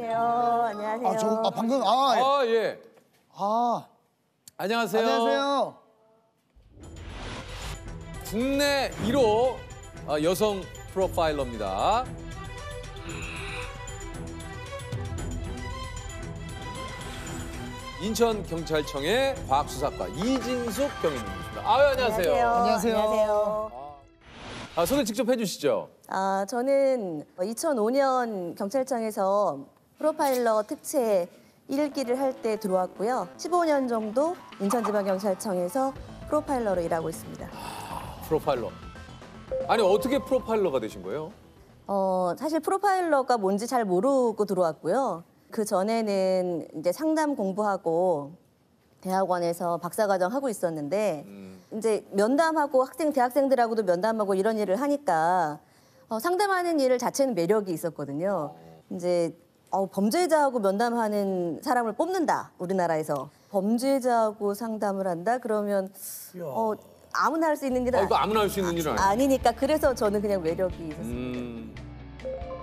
안녕하세요. 안녕하세요. 방금 예. 안녕하세요. 안녕하세요. 국내 1호 여성 프로파일러입니다. 인천경찰청의 과학수사과 이진숙 경위님이십니다. 안녕하세요. 안녕하세요. 소개 직접 해주시죠. 저는 2005년 경찰청에서 프로파일러 특채 1기를 할 때 들어왔고요. 15년 정도 인천지방경찰청에서 프로파일러로 일하고 있습니다. 프로파일러. 아니 어떻게 프로파일러가 되신 거예요? 사실 프로파일러가 뭔지 잘 모르고 들어왔고요. 그 전에는 이제 상담 공부하고 대학원에서 박사과정 하고 있었는데 이제 면담하고 대학생들하고도 면담하고 이런 일을 하니까 상담하는 일 자체는 매력이 있었거든요. 이제 범죄자하고 면담하는 사람을 뽑는다, 우리나라에서. 범죄자하고 상담을 한다? 그러면 아무나 할 수 있는 일은 이거 아무나 할 수 있는 일은 아니니까. 그래서 저는 그냥 매력이 있었습니다.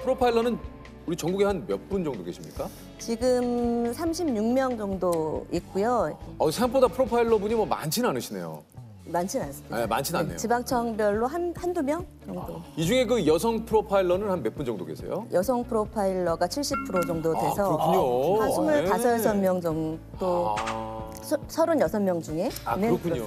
프로파일러는 우리 전국에 한 몇 분 정도 계십니까? 지금 36명 정도 있고요. 생각보다 프로파일러 분이 많지는 않으시네요. 많지는 않습니다. 네, 많지는 않네요. 지방청별로 한두 명 정도. 이 중에 그 여성 프로파일러는 한 몇 분 정도 계세요? 여성 프로파일러가 70% 정도 돼서 그렇군요. 한 25명 정도, 36명 중에. 그렇군요.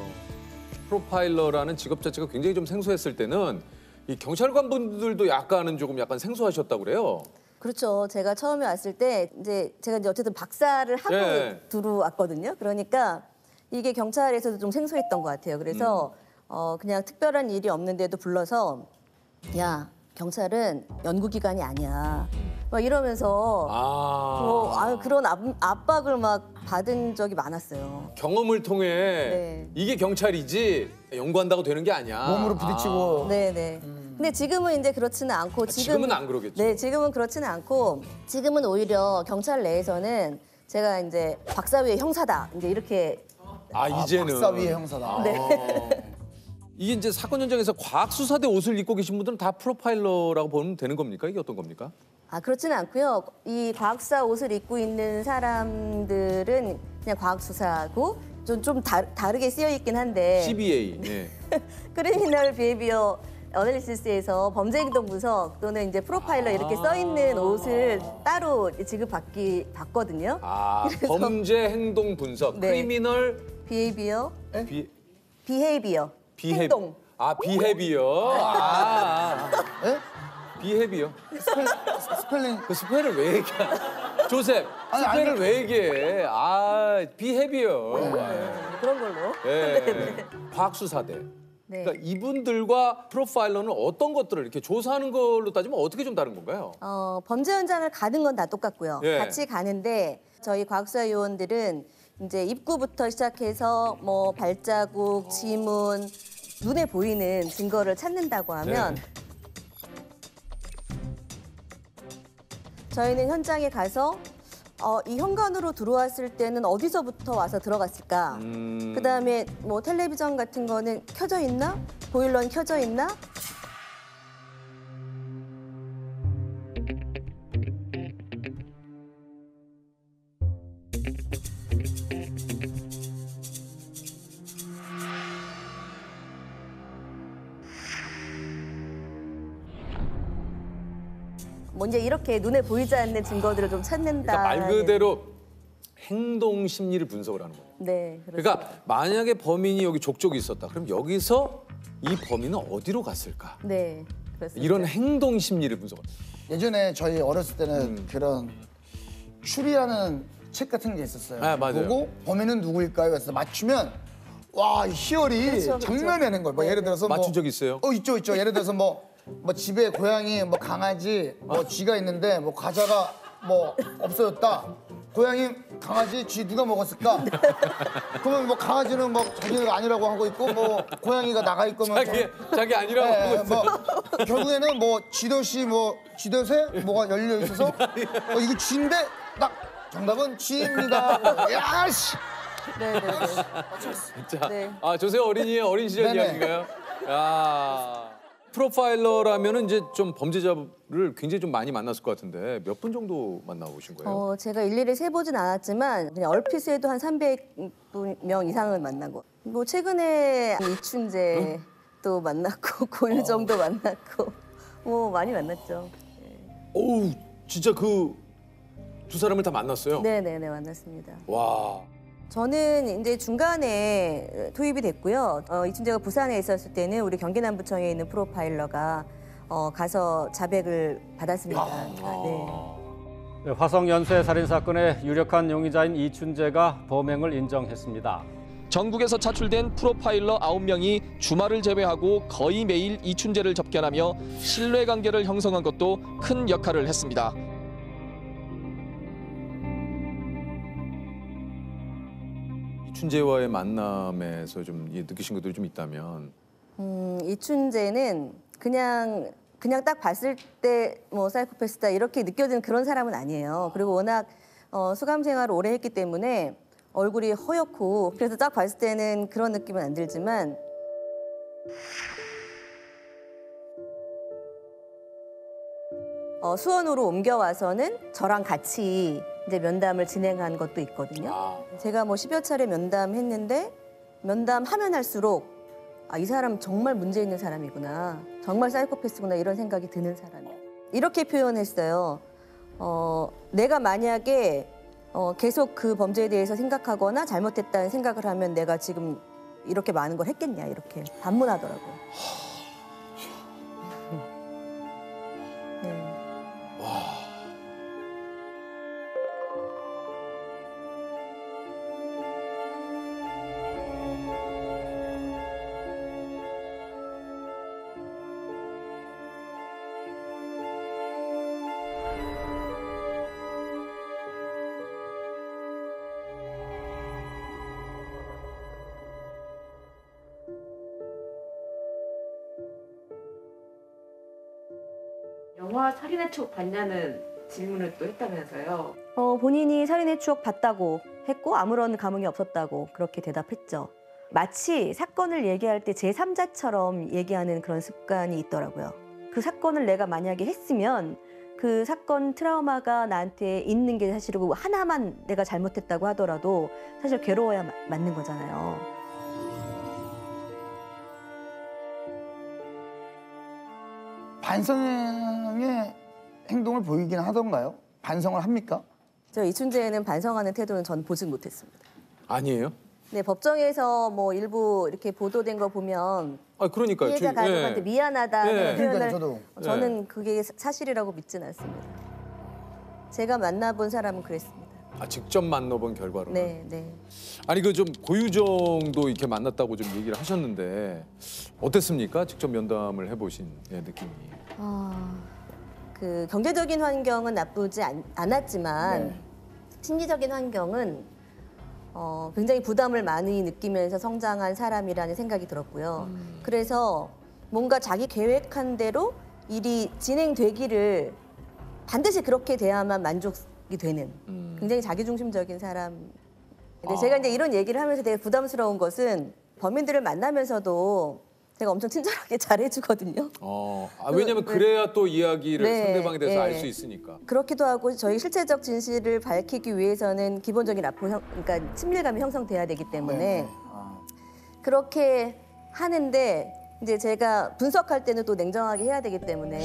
프로파일러라는 직업 자체가 굉장히 좀 생소했을 때는 이 경찰관 분들도 약간 생소하셨다고 그래요. 그렇죠. 제가 처음에 왔을 때 제가 어쨌든 박사를 하고 들어왔거든요. 그러니까 이게 경찰에서도 좀 생소했던 것 같아요. 그래서 그냥 특별한 일이 없는데도 불러서 야, 경찰은 연구기관이 아니야. 막 이러면서 그런 압박을 막 받은 적이 많았어요. 경험을 통해 이게 경찰이지 연구한다고 되는 게 아니야. 몸으로 부딪히고. 네네. 근데 지금은 이제 그렇지는 않고 지금은 안 그러겠죠. 네, 지금은 그렇지는 않고 지금은 오히려 경찰 내에서는 제가 이제 박사 위의 형사다. 이제 이렇게. 이제는 박사 위의 형사다. 네. 이게 이제 사건 현장에서 과학수사대 옷을 입고 계신 분들은 다 프로파일러라고 보면 되는 겁니까? 이게 어떤 겁니까? 그렇지는 않고요. 이 과학수사 옷을 입고 있는 사람들은 그냥 과학수사고 좀 다르게 쓰여 있긴 한데. CBA. 네. 크리미널 비헤비어 어널리시스에서 범죄 행동 분석 또는 이제 프로파일러 이렇게 써 있는 옷을 따로 지급받거든요. 범죄 행동 분석. 크리미널 비헤비어. 비헤비어. 행동. 비헤비어. 비헤비어. 스펠링. 그 스펠을 왜 얘기해? 조셉, 스펠을 왜 얘기해? 비헤비어. 그런 걸로. 과학수사대. 그러니까 이분들과 프로파일러는 어떤 것들을 이렇게 조사하는 걸로 따지면 어떻게 좀 다른 건가요? 범죄 현장을 가는 건 다 똑같고요. 같이 가는데 저희 과학수사 요원들은 이제 입구부터 시작해서 뭐 발자국, 지문, 눈에 보이는 증거를 찾는다고 하면 저희는 현장에 가서 이 현관으로 들어왔을 때는 어디서부터 와서 들어갔을까? 그다음에 뭐 텔레비전 같은 거는 켜져 있나? 보일러는 켜져 있나? 이제 이렇게 눈에 보이지 않는 증거들을 좀 찾는다. 그러니까 말 그대로 행동 심리를 분석을 하는 거예요. 네, 그렇습니다. 그러니까 만약에 범인이 여기 족족이 있었다. 그럼 여기서 이 범인은 어디로 갔을까? 네, 그렇습니다. 이런 행동 심리를 분석을. 예전에 저희 어렸을 때는 그런 추리하는 책 같은 게 있었어요. 맞아요. 보고 범인은 누구일까요? 그래서 맞추면 와, 희열이 그렇죠. 장난이 아닌 거예요. 뭐 예를 들어서 맞춘 적 있어요? 있죠. 예를 들어서 뭐 집에 고양이, 뭐 강아지, 뭐 쥐가 있는데 뭐 과자가 뭐 없어졌다. 고양이, 강아지, 쥐 누가 먹었을까? 그러면 뭐 강아지는 뭐 자기가 아니라고 하고 있고 뭐 고양이가 나가 있고 뭐 자기 아니라고 하고 있어. 뭐 결국에는 뭐 쥐덫이 뭐 쥐덫에 뭐가 열려 있어서 이거 쥐인데 딱 정답은 쥐입니다. 야씨. 네. 진짜. 조세호 어린 시절 네네. 이야기인가요? 야. 프로파일러라면은 이제 좀 범죄자를 굉장히 좀 많이 만났을 것 같은데 몇 분 정도 만나보신 거예요? 제가 일일이 세보진 않았지만 그냥 얼핏 해도 한 300명 이상은 만난 거. 뭐 최근에 이춘재도 만났고 고유정도 만났고 뭐 많이 만났죠. 어우, 진짜 그 두 사람을 다 만났어요? 네네네 만났습니다. 와. 저는 이제 중간에 투입이 됐고요. 이춘재가 부산에 있었을 때는 우리 경기남부청에 있는 프로파일러가 가서 자백을 받았습니다. 네. 네, 화성 연쇄 살인 사건의 유력한 용의자인 이춘재가 범행을 인정했습니다. 전국에서 차출된 프로파일러 9명이 주말을 제외하고 거의 매일 이춘재를 접견하며 신뢰관계를 형성한 것도 큰 역할을 했습니다. 이춘재와의 만남에서 좀 느끼신 것들이 좀 있다면. 이춘재는 그냥 딱 봤을 때 뭐 사이코패스다 이렇게 느껴지는 그런 사람은 아니에요. 그리고 워낙 수감 생활을 오래 했기 때문에 얼굴이 허옇고 그래서 딱 봤을 때는 그런 느낌은 안 들지만 수원으로 옮겨와서는 저랑 같이 이제 면담을 진행한 것도 있거든요. 제가 뭐 10여 차례 면담했는데 면담하면 할수록 이 사람 정말 문제 있는 사람이구나. 정말 사이코패스구나 이런 생각이 드는 사람이에요. 이렇게 표현했어요. 내가 만약에 계속 그 범죄에 대해서 생각하거나 잘못했다는 생각을 하면 내가 지금 이렇게 많은 걸 했겠냐 이렇게 반문하더라고요. 네. 영화 살인의 추억 봤냐는 질문을 또 했다면서요. 본인이 살인의 추억 봤다고 했고 아무런 감흥이 없었다고 그렇게 대답했죠. 마치 사건을 얘기할 때 제3자처럼 얘기하는 그런 습관이 있더라고요. 그 사건을 내가 만약에 했으면 그 사건 트라우마가 나한테 있는 게 사실이고 하나만 내가 잘못했다고 하더라도 사실 괴로워야 맞는 거잖아요. 반성의 행동을 보이긴 하던가요? 반성을 합니까? 저 이춘재는 반성하는 태도는 전 보지 못했습니다. 아니에요? 네, 법정에서 뭐 일부 이렇게 보도된 거 보면 그러니까요. 피해자 가족한테 미안하다는 예. 표현을 그러니까요, 저도. 저는 그게 사실이라고 믿진 않습니다. 제가 만나본 사람은 그랬습니다. 직접 만나본 결과로. 네, 네. 아니 그 좀 고유정도 이렇게 만났다고 좀 얘기를 하셨는데 어땠습니까? 직접 면담을 해보신 느낌이. 그 경제적인 환경은 나쁘지 않았지만 네. 심리적인 환경은 굉장히 부담을 많이 느끼면서 성장한 사람이라는 생각이 들었고요. 그래서 뭔가 자기 계획한 대로 일이 진행되기를 반드시 그렇게 돼야만 만족이 되는 굉장히 자기중심적인 사람. 근데 제가 이제 이런 얘기를 하면서 되게 부담스러운 것은 범인들을 만나면서도 제가 엄청 친절하게 잘해주거든요. 왜냐면 그래야 또 이야기를 네, 상대방에 대해서 네. 알 수 있으니까. 그렇기도 하고 저희 실체적 진실을 밝히기 위해서는 기본적인 그러니까 친밀감이 형성돼야 되기 때문에 그렇게 하는데 이제 제가 분석할 때는 또 냉정하게 해야 되기 때문에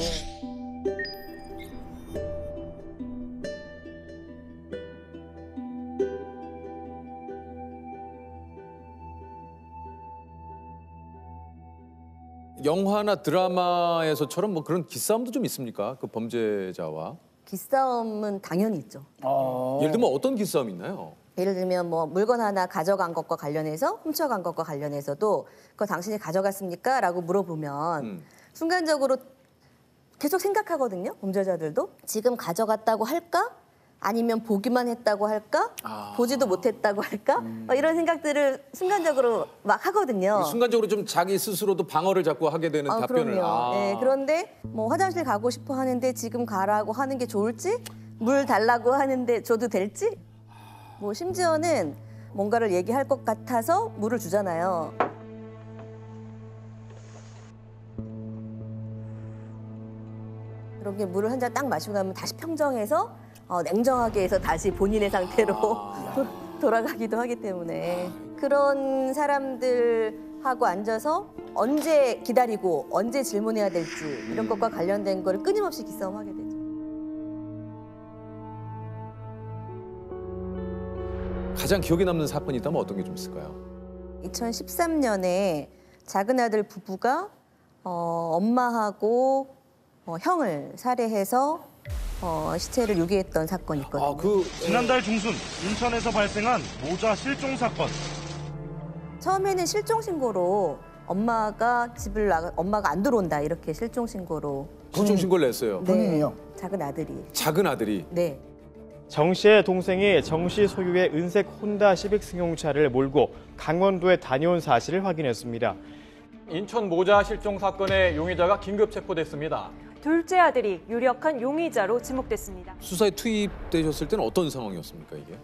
영화나 드라마에서처럼 뭐 그런 기싸움도 좀 있습니까? 그 범죄자와. 기싸움은 당연히 있죠. 예를 들면 어떤 기싸움이 있나요? 예를 들면 뭐 물건 하나 가져간 것과 관련해서 훔쳐간 것과 관련해서도 그거 당신이 가져갔습니까? 라고 물어보면 순간적으로 계속 생각하거든요. 범죄자들도. 지금 가져갔다고 할까? 아니면 보기만 했다고 할까? 보지도 못했다고 할까? 이런 생각들을 순간적으로 막 하거든요. 순간적으로 좀 자기 스스로도 방어를 자꾸 하게 되는 답변을. 그럼요. 네, 그런데 뭐 화장실 가고 싶어 하는데 지금 가라고 하는 게 좋을지? 물 달라고 하는데 줘도 될지? 뭐 심지어는 뭔가를 얘기할 것 같아서 물을 주잖아요. 이렇게 물을 한 잔 딱 마시고 나면 다시 평정해서 냉정하게 해서 다시 본인의 상태로 돌아가기도 하기 때문에 그런 사람들하고 앉아서 언제 기다리고 언제 질문해야 될지 이런 것과 관련된 거를 끊임없이 기싸움하게 되죠. 가장 기억에 남는 사건이 있다면 어떤 게 좀 있을까요? 2013년에 작은 아들 부부가 엄마하고 형을 살해해서 시체를 유기했던 사건이 있거든요. 지난달 중순 인천에서 발생한 모자 실종 사건. 처음에는 실종 신고로 엄마가 엄마가 안 들어온다 이렇게 실종 신고로 실종 신고를 냈어요. 본인이요? 작은 아들이. 작은 아들이. 네. 정 씨의 동생이 정 씨 소유의 은색 혼다 시빅 승용차를 몰고 강원도에 다녀온 사실을 확인했습니다. 인천 모자 실종 사건의 용의자가 긴급 체포됐습니다. 둘째 아들이 유력한 용의자로 지목됐습니다. 수사에 투입되셨을 때는 어떤 상황이었습니까, 이게?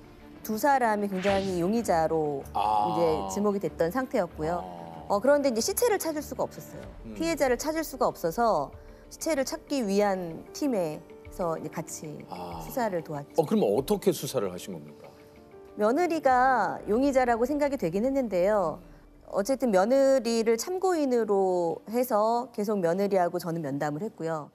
두 사람이 굉장히 용의자로 이제 지목이 됐던 상태였고요. 그런데 이제 시체를 찾을 수가 없었어요. 피해자를 찾을 수가 없어서 시체를 찾기 위한 팀에서 이제 같이 수사를 도왔죠. 그럼 어떻게 수사를 하신 겁니까? 며느리가 용의자라고 생각이 되긴 했는데요. 어쨌든 며느리를 참고인으로 해서 계속 며느리하고 저는 면담을 했고요.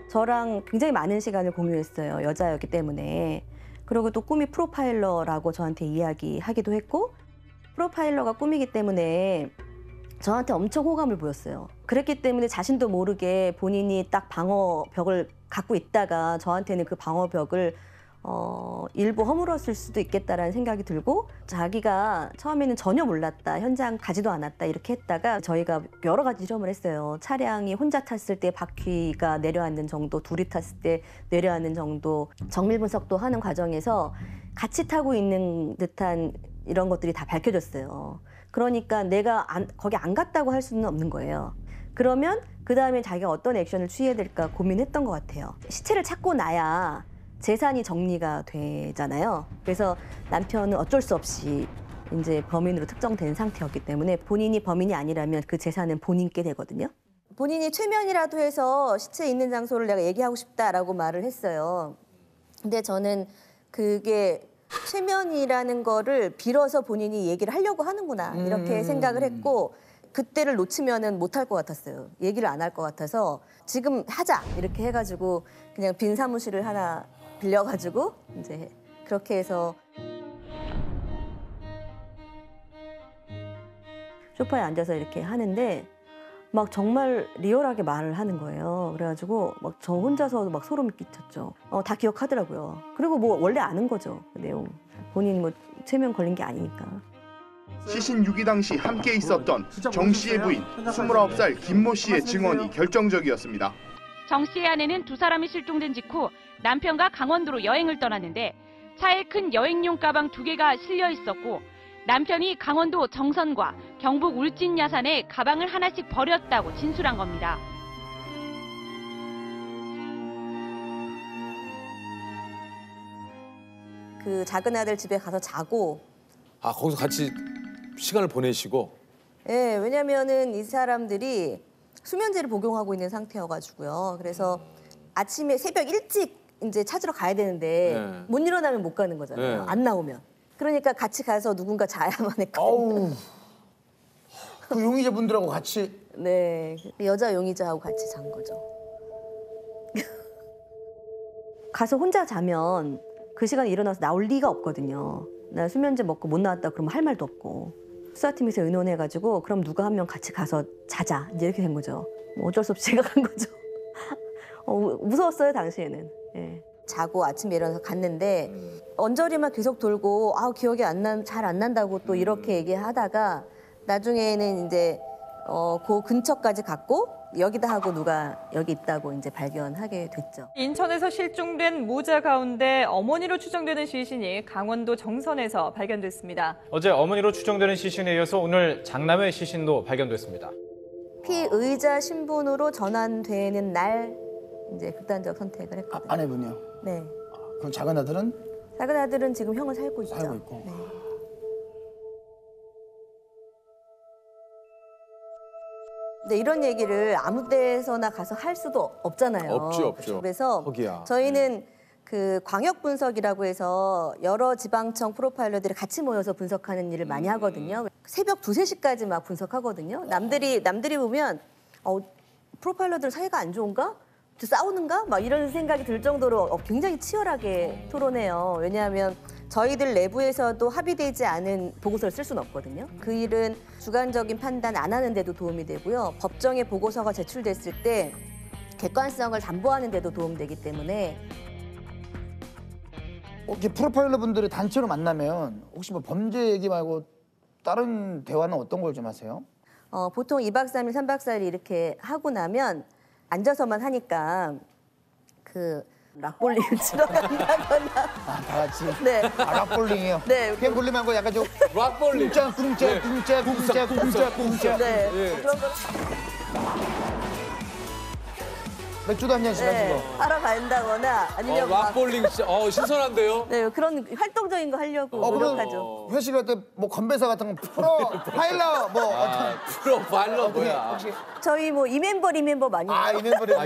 저랑 굉장히 많은 시간을 공유했어요. 여자였기 때문에. 그리고 또 꿈이 프로파일러라고 저한테 이야기하기도 했고 프로파일러가 꿈이기 때문에 저한테 엄청 호감을 보였어요. 그랬기 때문에 자신도 모르게 본인이 딱 방어벽을 갖고 있다가 저한테는 그 방어벽을 일부 허물었을 수도 있겠다라는 생각이 들고 자기가 처음에는 전혀 몰랐다, 현장 가지도 않았다 이렇게 했다가 저희가 여러 가지 실험을 했어요. 차량이 혼자 탔을 때 바퀴가 내려앉는 정도, 둘이 탔을 때 내려앉는 정도, 정밀 분석도 하는 과정에서 같이 타고 있는 듯한 이런 것들이 다 밝혀졌어요. 그러니까 내가 거기 안 갔다고 할 수는 없는 거예요. 그러면 그 다음에 자기가 어떤 액션을 취해야 될까 고민했던 것 같아요. 시체를 찾고 나야 재산이 정리가 되잖아요. 그래서 남편은 어쩔 수 없이 이제 범인으로 특정된 상태였기 때문에 본인이 범인이 아니라면 그 재산은 본인께 되거든요. 본인이 최면이라도 해서 시체 있는 장소를 내가 얘기하고 싶다라고 말을 했어요. 근데 저는 그게 최면이라는 거를 빌어서 본인이 얘기를 하려고 하는구나 이렇게 생각을 했고 그때를 놓치면은 못할 것 같았어요. 얘기를 안 할 것 같아서 지금 하자 이렇게 해가지고 그냥 빈 사무실을 하나 빌려가지고 이제 그렇게 해서 소파에 앉아서 이렇게 하는데 막 정말 리얼하게 말을 하는 거예요. 그래가지고 막 저 혼자서도 막 소름이 끼쳤죠. 다 기억하더라고요. 그리고 뭐 원래 아는 거죠, 그 내용. 본인이 뭐 최면 걸린 게 아니니까. 시신 유기 당시 함께 있었던 정 씨의 부인 29살 김모 씨의 증언이 결정적이었습니다. 정 씨의 아내는 두 사람이 실종된 직후 남편과 강원도로 여행을 떠났는데 차에 큰 여행용 가방 2개가 실려 있었고 남편이 강원도 정선과 경북 울진 야산에 가방을 하나씩 버렸다고 진술한 겁니다. 그 작은 아들 집에 가서 자고 거기서 같이 시간을 보내시고? 네, 왜냐면은 이 사람들이 수면제를 복용하고 있는 상태여가지고요. 그래서 아침에 새벽 일찍 이제 찾으러 가야 되는데 못 일어나면 못 가는 거잖아요. 안 나오면. 그러니까 같이 가서 누군가 자야만 했거든요. 그 용의자분들하고 같이? 네, 여자 용의자하고 같이 잔 거죠. 가서 혼자 자면 그 시간에 일어나서 나올 리가 없거든요. 나 수면제 먹고 못 나왔다 그러면 할 말도 없고. 수사팀에서 의논해가지고 그럼 누가 한 명 같이 가서 자자 이제 이렇게 된 거죠. 뭐 어쩔 수 없이 제가 간 거죠. 무서웠어요 당시에는. 예. 자고 아침에 일어나서 갔는데 언저리만 계속 돌고 기억이 잘 안 난다고 또 이렇게 얘기하다가 나중에는 이제 그 근처까지 갔고 여기다 하고 누가 여기 있다고 이제 발견하게 됐죠. 인천에서 실종된 모자 가운데 어머니로 추정되는 시신이 강원도 정선에서 발견됐습니다. 어제 어머니로 추정되는 시신에 이어서 오늘 장남의 시신도 발견됐습니다. 피의자 신분으로 전환되는 날 이제 극단적 선택을 했거든요. 아내분이요? 네. 그럼 작은 아들은? 작은 아들은 지금 형을 살고 있죠. 살고 있고. 네. 근데 이런 얘기를 아무 데서나 가서 할 수도 없잖아요. 없죠. 그래서 거기야. 저희는 그 광역 분석이라고 해서 여러 지방청 프로파일러들이 같이 모여서 분석하는 일을 많이 하거든요. 새벽 2, 3시까지 막 분석하거든요. 남들이 보면 프로파일러들 사이가 안 좋은가? 싸우는가? 막 이런 생각이 들 정도로 굉장히 치열하게 토론해요. 왜냐하면 저희들 내부에서도 합의되지 않은 보고서를 쓸 수는 없거든요. 그 일은 주관적인 판단 안 하는데도 도움이 되고요. 법정에 보고서가 제출됐을 때 객관성을 담보하는 데도 도움되기 때문에 이렇게 프로파일러 분들이 단체로 만나면 혹시 뭐 범죄 얘기 말고 다른 대화는 어떤 걸 좀 하세요? 보통 2박 3일, 3박 4일 이렇게 하고 나면 앉아서만 하니까 그 락볼링을 치러 간다거나 다 같이. 네. 락볼링이요? 네. 그냥 볼링 말고 약간 좀 락볼링. 꿍짜. 네. 그런 거 맥주도 한 잔씩 네. 하시고. 하러 간다거나 아니면 막 락볼링 진짜 신선한데요? 네, 그런 활동적인 거 하려고 노력하죠. 회식할 때 뭐 건배사 같은 거 프로파일러 뭐 어떤 프로파일러 뭐야? 혹시 저희 뭐 이 멤버 많이 이 멤버를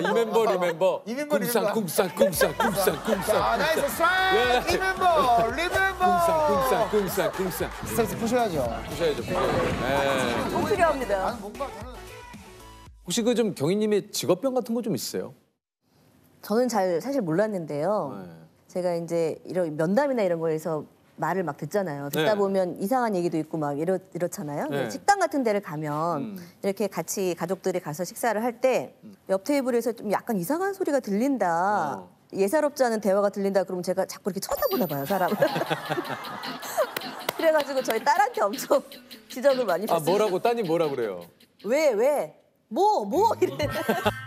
리멤버. 꿍쌍. 아, 나이스 스트라이크 리멤버 꿍쌍. 스트레스 푸셔야죠. 부셔야죠. 네. 꼭 필요합니다. 뭔가 저는 혹시 그 좀 경희님의 직업병 같은 거 좀 있으세요? 저는 사실 몰랐는데요. 네. 제가 이제 이런 면담이나 이런 거에서 말을 막 듣잖아요. 듣다 네. 보면 이상한 얘기도 있고 막 이렇잖아요. 네. 식당 같은 데를 가면 이렇게 같이 가족들이 가서 식사를 할 때 옆 테이블에서 좀 약간 이상한 소리가 들린다. 예사롭지 않은 대화가 들린다 그러면 제가 자꾸 이렇게 쳐다보나 봐요, 사람을. 그래가지고 저희 딸한테 엄청 지적을 많이 받습니다. 뭐라고 따님 뭐라 그래요? 왜? 뭐 이래.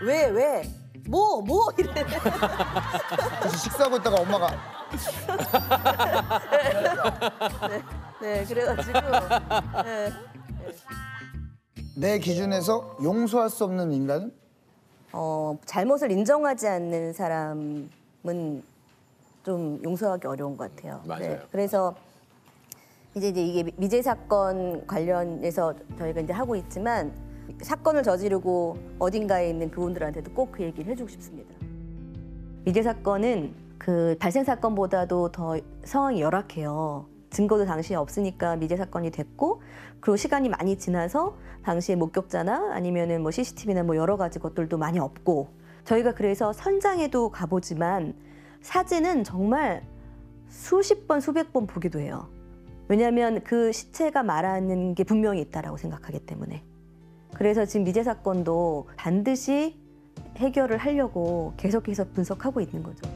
왜? 뭐 이래. 그래서 식사하고 있다가 엄마가 네, 그래가지고 네. 내 기준에서 용서할 수 없는 인간은? 잘못을 인정하지 않는 사람은 좀 용서하기 어려운 것 같아요. 맞아요. 그래서 이제 이게 미제 사건 관련해서 저희가 이제 하고 있지만 사건을 저지르고 어딘가에 있는 그분들한테도 꼭 그 얘기를 해주고 싶습니다. 미제 사건은 그 발생 사건보다도 더 상황이 열악해요. 증거도 당시에 없으니까 미제 사건이 됐고, 그리고 시간이 많이 지나서 당시에 목격자나 아니면은 뭐 CCTV나 뭐 여러 가지 것들도 많이 없고, 저희가 그래서 현장에도 가보지만 사진은 정말 수십 번, 수백 번 보기도 해요. 왜냐하면 그 시체가 말하는 게 분명히 있다라고 생각하기 때문에. 그래서 지금 미제 사건도 반드시 해결을 하려고 계속해서 분석하고 있는 거죠.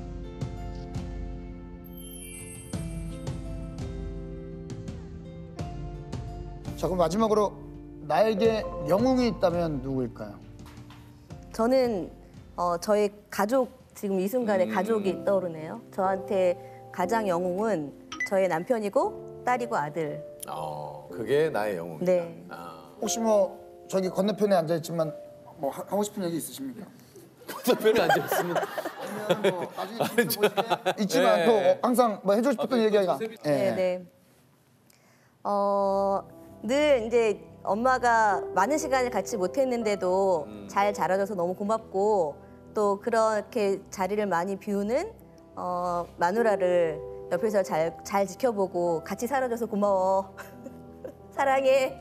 자, 그럼 마지막으로 나에게 영웅이 있다면 누구일까요? 저는 저의 가족, 지금 이 순간에 가족이 떠오르네요. 저한테 가장 영웅은 저의 남편이고 딸이고 아들. 그게 나의 영웅이다. 네. 혹시 뭐 저기 건너편에 앉아있지만 뭐 하고 싶은 얘기 있으십니까? 건너편에 앉아있으면 아니면 뭐 나중에 있지만 또 항상 뭐 해주고 싶었던 얘기가 네. 늘 이제 엄마가 많은 시간을 같이 못했는데도 잘 자라줘서 너무 고맙고, 또 그렇게 자리를 많이 비우는 마누라를 옆에서 잘 지켜보고 같이 살아줘서 고마워. 사랑해.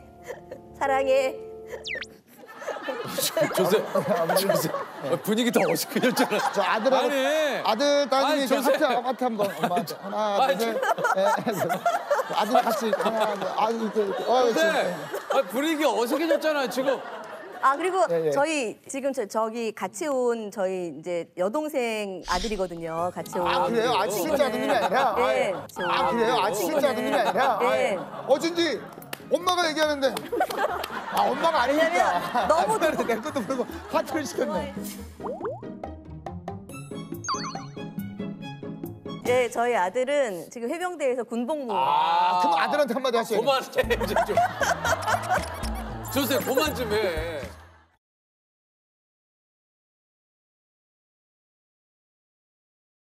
조세 분위기 더 어색해졌잖아. 저 아들 따님이 이제 조세. 하트 한번 엄마한테 하나 둘 셋. 아들 같이 하나 둘 조세. 분위기 어색해졌잖아 지금. 그리고 예. 저희 지금 저기 같이 온 저희 이제 여동생 아들이거든요. 같이 온. 그래요? 친자 아드님이 아니라? 네. 그래요? 친자 아드님이 아니라? 네. 어쩐지 엄마가 얘기하는데 엄마가 아니니까. 왜냐면 너무 내 것도 모르고 하트를 시켰네. 네, 저희 아들은 지금 해병대에서 군복무. 그럼 아들한테 한마디 하세요. 그만해 이제 좀. 조세 그만 좀 해.